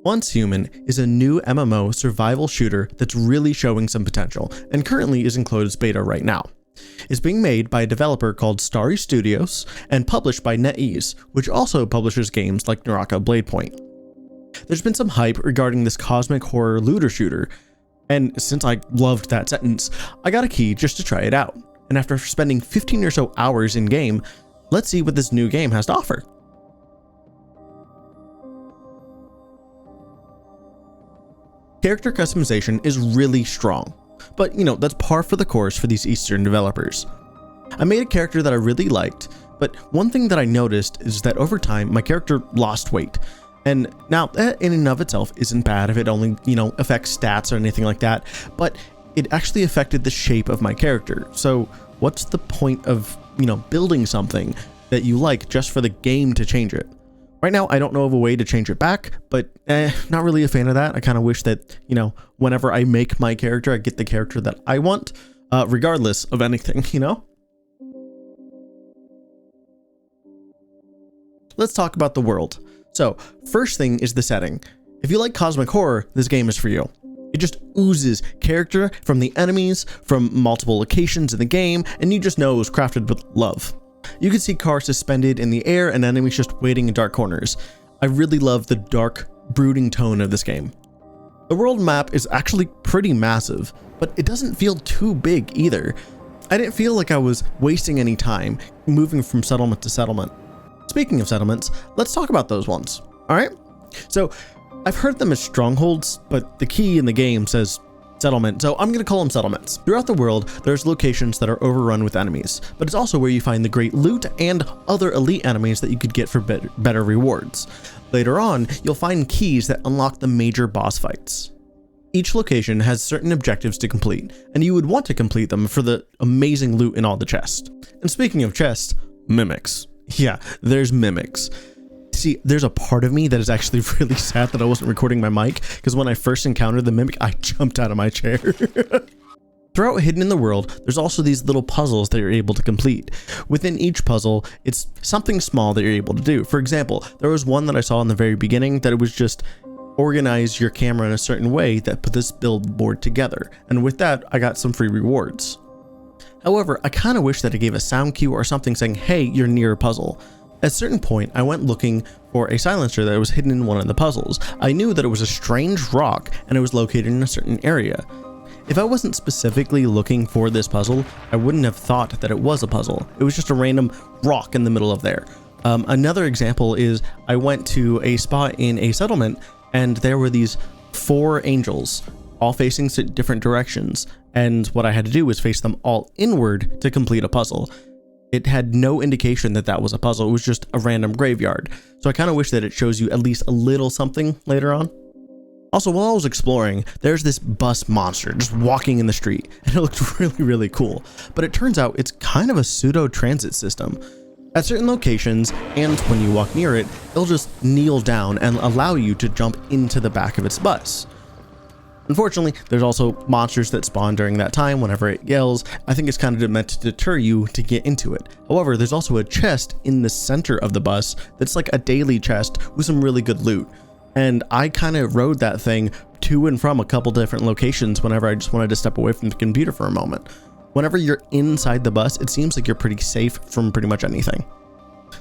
Once Human is a new MMO survival shooter that's really showing some potential and currently is in closed beta right now. It's being made by a developer called Starry Studios and published by NetEase, which also publishes games like Naraka Bladepoint. There's been some hype regarding this cosmic horror looter shooter, and since I loved that sentence, I got a key just to try it out. And after spending 15 or so hours in game, let's see what this new game has to offer. Character customization is really strong, but that's par for the course for these Eastern developers. I made a character that I really liked, but one thing that I noticed is that over time my character lost weight. And now that in and of itself isn't bad if it only, affects stats or anything like that, but it actually affected the shape of my character. So what's the point of, building something that you like just for the game to change it? Right now, I don't know of a way to change it back, but not really a fan of that. I kind of wish that, whenever I make my character, I get the character that I want, regardless of anything, Let's talk about the world. So, first thing is the setting. If you like cosmic horror, this game is for you. It just oozes character from the enemies, from multiple locations in the game, and you just know it was crafted with love. You can see cars suspended in the air and enemies just waiting in dark corners. I really love the dark, brooding tone of this game. The world map is actually pretty massive, but it doesn't feel too big either. I didn't feel like I was wasting any time moving from settlement to settlement. Speaking of settlements, let's talk about those ones, alright? So, I've heard them as strongholds, but the key in the game says settlement, so I'm going to call them settlements. Throughout the world, there's locations that are overrun with enemies, but it's also where you find the great loot and other elite enemies that you could get for better rewards. Later on, you'll find keys that unlock the major boss fights. Each location has certain objectives to complete, and you would want to complete them for the amazing loot in all the chests. And speaking of chests, mimics. Yeah, there's mimics. See, there's a part of me that is actually really sad that I wasn't recording my mic, because when I first encountered the mimic, I jumped out of my chair. Throughout Hidden in the World, there's also these little puzzles that you're able to complete. Within each puzzle, it's something small that you're able to do. For example, there was one that I saw in the very beginning that it was just organize your camera in a certain way that put this billboard together. And with that, I got some free rewards. However, I kind of wish that it gave a sound cue or something saying, hey, you're near a puzzle. At a certain point, I went looking for a silencer that was hidden in one of the puzzles. I knew that it was a strange rock and it was located in a certain area. If I wasn't specifically looking for this puzzle, I wouldn't have thought that it was a puzzle. It was just a random rock in the middle of there. Another example is I went to a spot in a settlement and there were these 4 angels all facing different directions. And what I had to do was face them all inward to complete a puzzle. It had no indication that that was a puzzle. It was just a random graveyard. So I kind of wish that it shows you at least a little something later on. Also, while I was exploring, there's this bus monster just walking in the street, and it looked really, really cool. But it turns out it's kind of a pseudo transit system. At certain locations, and when you walk near it, it'll just kneel down and allow you to jump into the back of its bus. Unfortunately, there's also monsters that spawn during that time whenever it yells. I think it's kind of meant to deter you to get into it. However, there's also a chest in the center of the bus that's like a daily chest with some really good loot. And I kind of rode that thing to and from a couple different locations whenever I just wanted to step away from the computer for a moment. Whenever you're inside the bus, it seems like you're pretty safe from pretty much anything.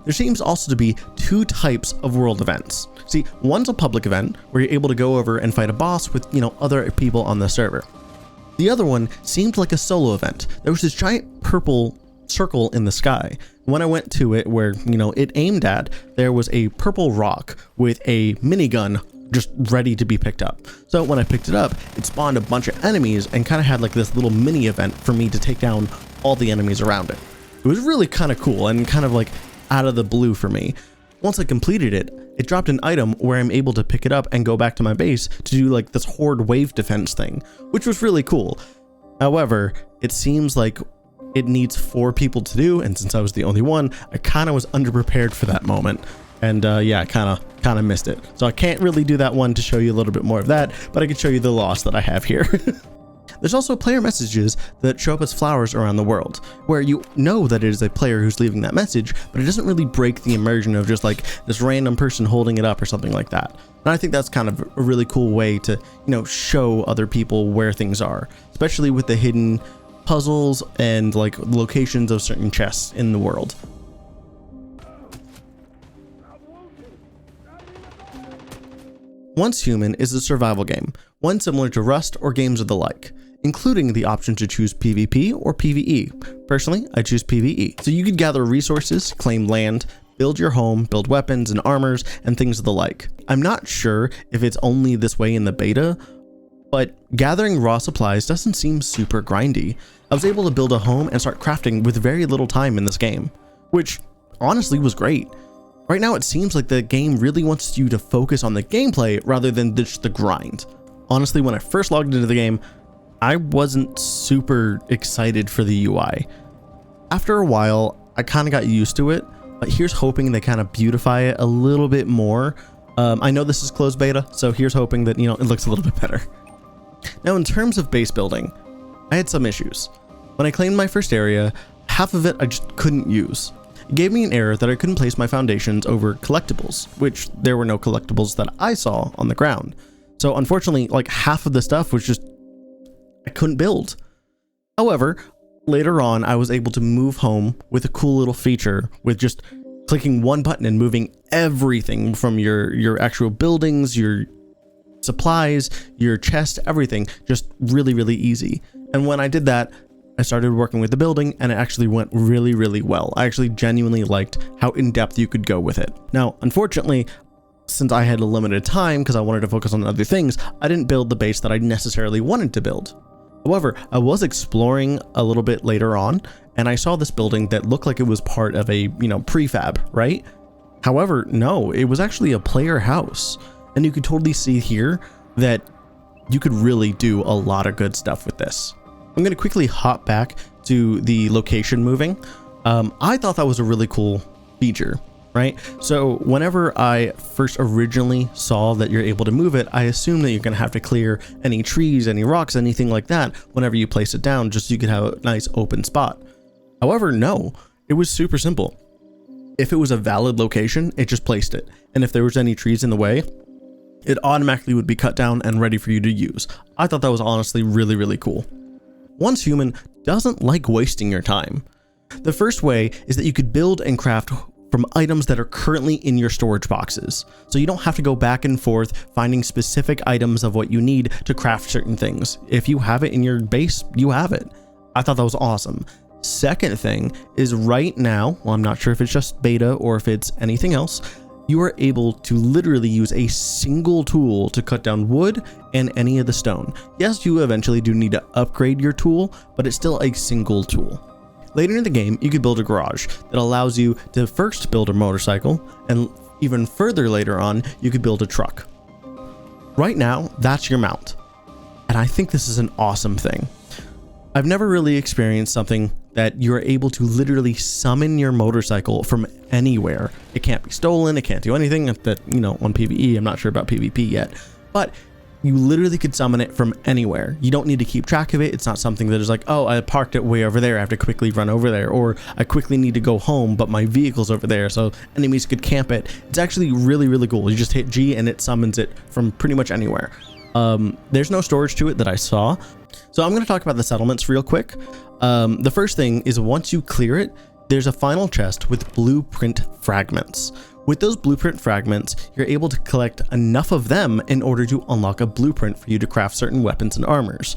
There seems also to be 2 types of world events. See, one's a public event where you're able to go over and fight a boss with, other people on the server. The other one seemed like a solo event. There was this giant purple circle in the sky. When I went to it where, it aimed at, there was a purple rock with a minigun just ready to be picked up. So when I picked it up, it spawned a bunch of enemies and kind of had like this little mini event for me to take down all the enemies around it. It was really kind of cool and kind of like out of the blue for me. Once I completed it, it dropped an item where I'm able to pick it up and go back to my base to do like this horde wave defense thing, which was really cool. However, it seems like it needs 4 people to do, and since I was the only one, I kind of was underprepared for that moment. And yeah, I kind of missed it. So I can't really do that one to show you a little bit more of that, but I can show you the loss that I have here. There's also player messages that show up as flowers around the world, where you know that it is a player who's leaving that message, but it doesn't really break the immersion of just like this random person holding it up or something like that. And I think that's kind of a really cool way to, show other people where things are, especially with the hidden puzzles and like locations of certain chests in the world. Once Human is a survival game, one similar to Rust or games of the like, including the option to choose PvP or PvE. Personally, I choose PvE, so you could gather resources, claim land, build your home, build weapons and armors, and things of the like. I'm not sure if it's only this way in the beta, but gathering raw supplies doesn't seem super grindy. I was able to build a home and start crafting with very little time in this game, which honestly was great. Right now it seems like the game really wants you to focus on the gameplay rather than just the grind. Honestly, when I first logged into the game, I wasn't super excited for the UI. After a while, I kind of got used to it, but here's hoping they kind of beautify it a little bit more. I know this is closed beta, so here's hoping that, it looks a little bit better. Now, in terms of base building, I had some issues. When I claimed my first area, half of it I just couldn't use. It gave me an error that I couldn't place my foundations over collectibles, which there were no collectibles that I saw on the ground. So unfortunately, like half of the stuff was just, I couldn't build. However, later on, I was able to move home with a cool little feature with just clicking one button and moving everything from your actual buildings, your supplies, your chest, everything, just really, really easy. And when I did that, I started working with the building and it actually went really, really well. I actually genuinely liked how in-depth you could go with it. Now, unfortunately, since I had a limited time because I wanted to focus on other things, I didn't build the base that I necessarily wanted to build. However, I was exploring a little bit later on and I saw this building that looked like it was part of a, prefab, right? However, no, it was actually a player house. And you could totally see here that you could really do a lot of good stuff with this. I'm going to quickly hop back to the location moving. I thought that was a really cool feature, right? So whenever I first originally saw that you're able to move it, I assumed that you're going to have to clear any trees, any rocks, anything like that whenever you place it down, just so you could have a nice open spot. However, no, it was super simple. If it was a valid location, it just placed it. And if there was any trees in the way, it automatically would be cut down and ready for you to use. I thought that was honestly really, really cool. Once Human doesn't like wasting your time. The first way is that you could build and craft from items that are currently in your storage boxes. So you don't have to go back and forth finding specific items of what you need to craft certain things. If you have it in your base, you have it. I thought that was awesome. Second thing is right now, well, I'm not sure if it's just beta or if it's anything else, you are able to literally use a single tool to cut down wood and any of the stone. Yes, you eventually do need to upgrade your tool, but it's still a single tool. Later in the game, you could build a garage that allows you to first build a motorcycle, and even further later on, you could build a truck. Right now, that's your mount. And I think this is an awesome thing. I've never really experienced something that you're able to literally summon your motorcycle from anywhere. It can't be stolen, it can't do anything that, on PvE, I'm not sure about PvP yet, but you literally could summon it from anywhere. You don't need to keep track of it. It's not something that is like, oh, I parked it way over there, I have to quickly run over there, or I quickly need to go home, but my vehicle's over there, so enemies could camp it. It's actually really, really cool. You just hit G and it summons it from pretty much anywhere. There's no storage to it that I saw. So I'm going to talk about the settlements real quick. The first thing is once you clear it, there's a final chest with blueprint fragments. With those blueprint fragments, you're able to collect enough of them in order to unlock a blueprint for you to craft certain weapons and armors.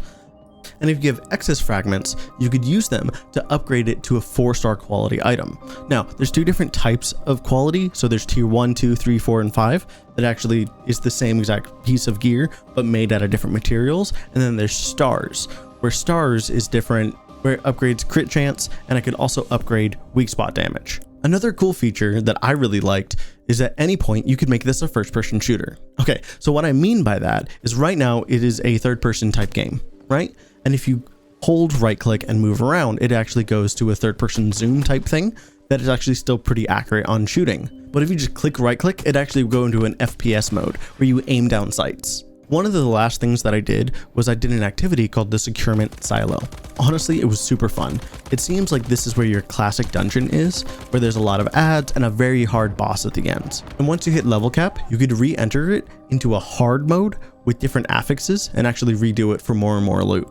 And if you have excess fragments, you could use them to upgrade it to a 4-star quality item. Now, there's 2 different types of quality. So there's tier 1, 2, 3, 4, and 5 that actually is the same exact piece of gear, but made out of different materials. And then there's stars, where stars is different, where it upgrades crit chance, and it could also upgrade weak spot damage. Another cool feature that I really liked is at any point you could make this a first-person shooter. Okay, so what I mean by that is right now it is a third-person type game, right? And if you hold right-click and move around, it actually goes to a third-person zoom type thing that is actually still pretty accurate on shooting. But if you just click right-click, it actually will go into an FPS mode where you aim down sights. One of the last things that I did was I did an activity called the Securement Silo. Honestly, it was super fun. It seems like this is where your classic dungeon is, where there's a lot of ads and a very hard boss at the end. And once you hit level cap, you could re-enter it into a hard mode with different affixes and actually redo it for more and more loot.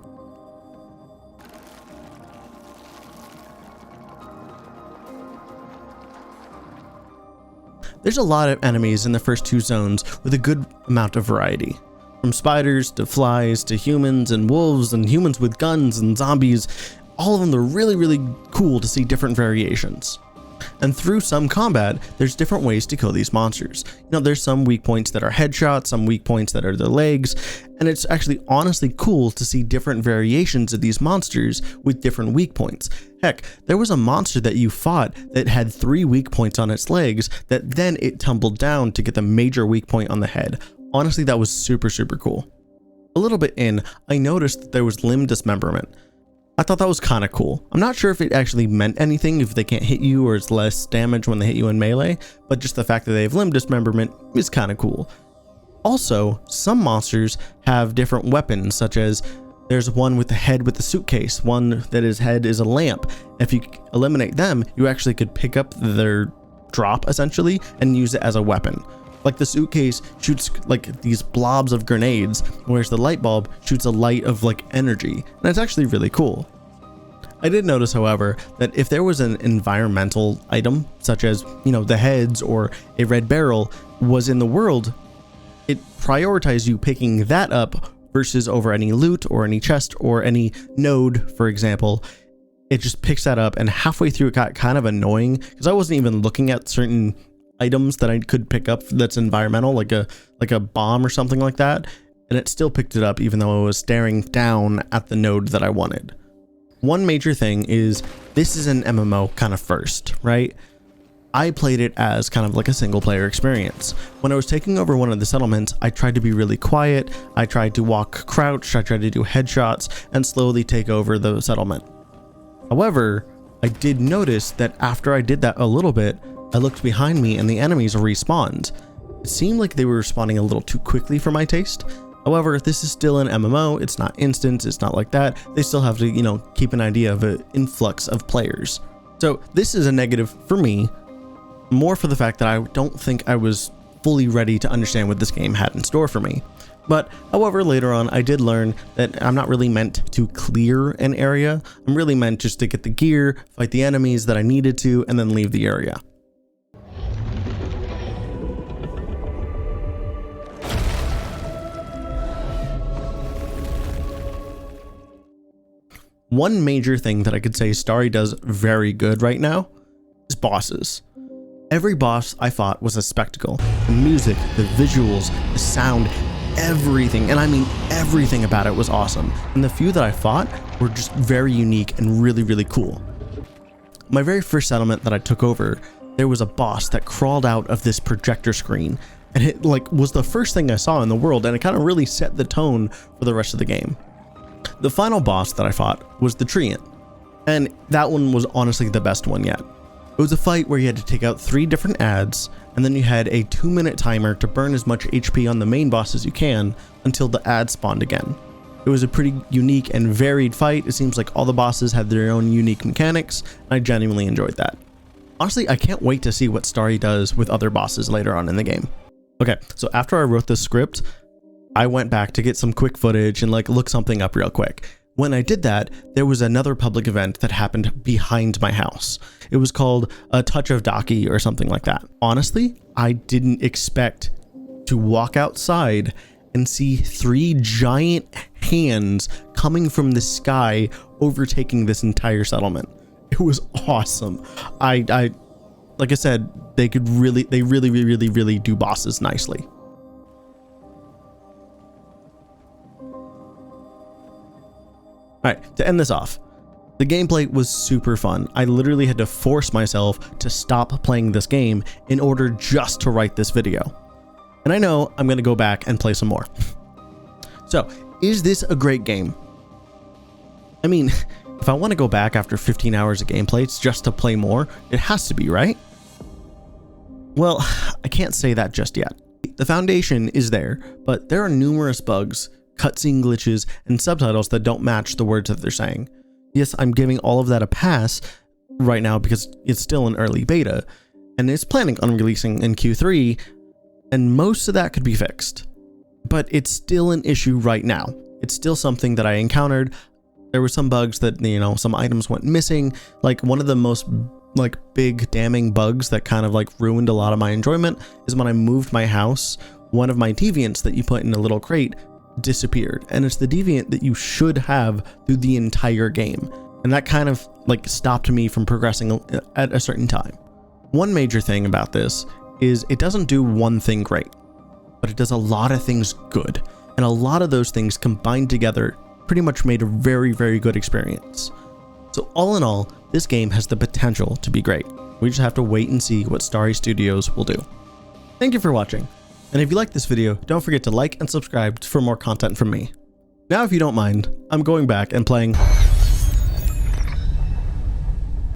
There's a lot of enemies in the first 2 zones with a good amount of variety. From spiders to flies to humans and wolves and humans with guns and zombies, all of them are really cool to see different variations. And through some combat, there's different ways to kill these monsters. There's some weak points that are headshots, some weak points that are their legs, and it's actually honestly cool to see different variations of these monsters with different weak points. Heck, there was a monster that you fought that had 3 weak points on its legs that then it tumbled down to get the major weak point on the head. Honestly, that was super cool. A little bit in, I noticed that there was limb dismemberment. I thought that was kind of cool. I'm not sure if it actually meant anything, if they can't hit you or it's less damage when they hit you in melee, but just the fact that they have limb dismemberment is kind of cool. Also, some monsters have different weapons, such as there's one with the head with the suitcase, one that his head is a lamp. If you eliminate them, you actually could pick up their drop essentially and use it as a weapon. Like the suitcase shoots like these blobs of grenades, whereas the light bulb shoots a light of like energy, and it's actually really cool. I did notice, however, that if there was an environmental item, such as, the heads or a red barrel was in the world, it prioritized you picking that up versus over any loot or any chest or any node, for example. It just picks that up, and halfway through it got kind of annoying because I wasn't even looking at certain items that I could pick up that's environmental, like a bomb or something like that, and it still picked it up even though I was staring down at the node that I wanted. One major thing is this is an MMO kind of first, right? I played it as kind of like a single player experience. When I was taking over one of the settlements, I tried to be really quiet, I tried to walk crouched, I tried to do headshots and slowly take over the settlement. However, I did notice that after I did that a little bit, I looked behind me and the enemies respawned. It seemed like they were respawning a little too quickly for my taste. However, this is still an MMO, it's not instant, it's not like that. They still have to, keep an idea of an influx of players. So this is a negative for me, more for the fact that I don't think I was fully ready to understand what this game had in store for me. But however, later on, I did learn that I'm not really meant to clear an area. I'm really meant just to get the gear, fight the enemies that I needed to, and then leave the area. One major thing that I could say Starry does very good right now is bosses. Every boss I fought was a spectacle. The music, the visuals, the sound, everything, and I mean everything about it was awesome. And the few that I fought were just very unique and really cool. My very first settlement that I took over, there was a boss that crawled out of this projector screen, and it was the first thing I saw in the world, and it kind of really set the tone for the rest of the game. The final boss that I fought was the Treant, and that one was honestly the best one yet. It was a fight where you had to take out 3 different ads, and then you had a 2-minute timer to burn as much HP on the main boss as you can until the ad spawned again. It was a pretty unique and varied fight. It seems like all the bosses had their own unique mechanics, and I genuinely enjoyed that. Honestly, I can't wait to see what Starry does with other bosses later on in the game. Okay, so after I wrote this script, I went back to get some quick footage and look something up real quick. When I did that, there was another public event that happened behind my house. It was called A Touch of Daki or something like that. Honestly, I didn't expect to walk outside and see 3 giant hands coming from the sky overtaking this entire settlement. It was awesome. Like I said, they really do bosses nicely. Alright, to end this off, the gameplay was super fun. I literally had to force myself to stop playing this game in order just to write this video. And I know I'm going to go back and play some more. So, is this a great game? I mean, if I want to go back after 15 hours of gameplay just to play more, it has to be, right? Well, I can't say that just yet. The foundation is there, but there are numerous bugs, cutscene glitches, and subtitles that don't match the words that they're saying. Yes, I'm giving all of that a pass right now because it's still an early beta, and it's planning on releasing in Q3, and most of that could be fixed. But it's still an issue right now. It's still something that I encountered. There were some bugs that, you know, some items went missing. Like one of the most big damning bugs that kind of ruined a lot of my enjoyment is when I moved my house, one of my deviants that you put in a little crate disappeared, and it's the deviant that you should have through the entire game, and that kind of stopped me from progressing at a certain time. One major thing about this is it doesn't do one thing great, but it does a lot of things good, and a lot of those things combined together pretty much made a very, very good experience. So all in all, this game has the potential to be great. We just have to wait and see what Starry Studios will do. Thank you for watching, and if you liked this video, don't forget to like and subscribe for more content from me. Now if you don't mind, I'm going back and playing